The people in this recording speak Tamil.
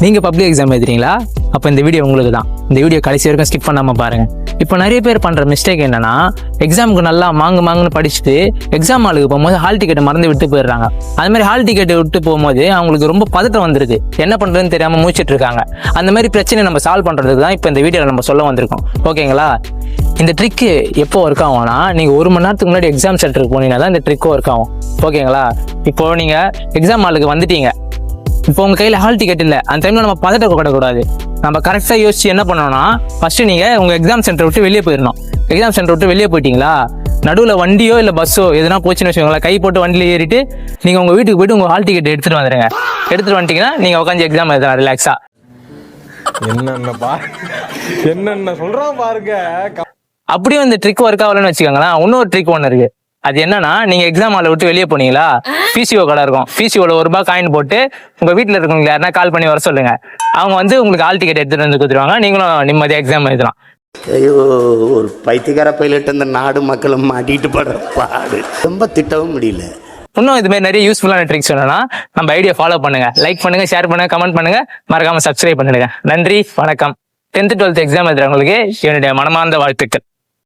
நீங்கள் பப்ளிக் எக்ஸாம் எழுதுறீங்களா? அப்போ இந்த வீடியோ உங்களுக்கு தான். இந்த வீடியோ கடைசி வரைக்கும் ஸ்கிப் பண்ணாமல் பாருங்கள். இப்போ நிறைய பேர் பண்ணுற மிஸ்டேக் என்னன்னா, எக்ஸாமுக்கு நல்லா மாங்குன்னு படிச்சுட்டு எக்ஸாம் ஹாலுக்கு போகும்போது ஹால் டிக்கெட்டை மறந்து விட்டு போயிடுறாங்க. அது மாதிரி ஹால் டிக்கெட்டை விட்டு போகும்போது அவங்களுக்கு ரொம்ப பதட்டம் வந்துருக்கு, என்ன பண்ணுறதுன்னு தெரியாமல் மூச்சிட்டு இருக்காங்க. அந்த மாதிரி பிரச்சனை நம்ம சால்வ் பண்ணுறதுக்கு தான் இப்போ இந்த வீடியோவில் நம்ம சொல்ல வந்திருக்கோம். ஓகேங்களா? இந்த ட்ரிக்கு எப்போ ஒர்க் ஆகும்னா, நீங்கள் 1 மணி நேரத்துக்கு முன்னாடி எக்ஸாம் சென்டருக்கு போனீங்கன்னா தான் இந்த ட்ரிக்கு ஒர்க் ஆகும். ஓகேங்களா? இப்போ நீங்கள் எக்ஸாம் ஹாலுக்கு வந்துட்டீங்க, இப்போ உங்கள் கையில் ஹால் டிக்கெட் இல்லை. அந்த டைமில் நம்ம பதட்டப்படக்கூடாது. நம்ம கரெக்டாக யோசிச்சு என்ன பண்ணோம்னா, ஃபஸ்ட்டு நீங்கள் உங்கள் எக்ஸாம் சென்டர் விட்டு வெளியே போயிடணும். எக்ஸாம் சென்டர் விட்டு வெளியே போயிட்டீங்களா, நடுவில் வண்டியோ இல்லை பஸ்ஸோ எதுனா போச்சுன்னு வச்சுக்கோங்களேன், கை போட்டு வண்டியில் ஏறிட்டு நீங்கள் உங்கள் வீட்டுக்கு போயிட்டு உங்கள் ஹால் டிக்கெட் எடுத்துகிட்டு வந்துடுங்க. எடுத்துகிட்டு வந்துட்டீங்கன்னா நீங்கள் உட்காந்து எக்ஸாம் எழுதலாம் ரிலாக்ஸாக. என்னென்ன சொல்றான் பாருங்க. அப்படியும் இந்த ட்ரிக் ஒர்க் ஆகலன்னு வச்சுக்கோங்களேன், இன்னொரு ட்ரிக் ஒன்று இருக்குது. அது என்னன்னா, நீங்கள் எக்ஸாம் ஹாலை விட்டு வெளியே போனீங்களா, பிசிஓ கடை இருக்கும், பிசிஓவில் ₹1 காயின் போட்டு உங்கள் வீட்டில் இருக்கவங்க யாருன்னா கால் பண்ணி வர சொல்லுங்க. அவங்க வந்து உங்களுக்கு ஹால் டிக்கெட் எடுத்துகிட்டு வந்து கொடுத்துருவாங்க. நீங்களும் நிம்மதியாக எக்ஸாம் எழுதலாம். ஐயோ, ஒரு பைத்தியக்கார பைலட் அந்த நாடு மக்களும் மாட்டிட்டு படுற பாடு ரொம்ப திட்டவும் முடியல. இன்னும் இது மாதிரி நிறைய யூஸ்ஃபுல்லான ட்ரிக்ஸ் வேணும்னா நம்ம ஐடியா ஃபாலோ பண்ணுங்க, லைக் பண்ணுங்க, ஷேர் பண்ணுங்க, கமெண்ட் பண்ணுங்க, மறக்காம சப்ஸ்கிரைப் பண்ணிடுங்க. நன்றி, வணக்கம். 10th 12th எக்ஸாம் எழுதுறவங்களுக்கு என்னுடைய மனமார்ந்த வாழ்த்துக்கள்.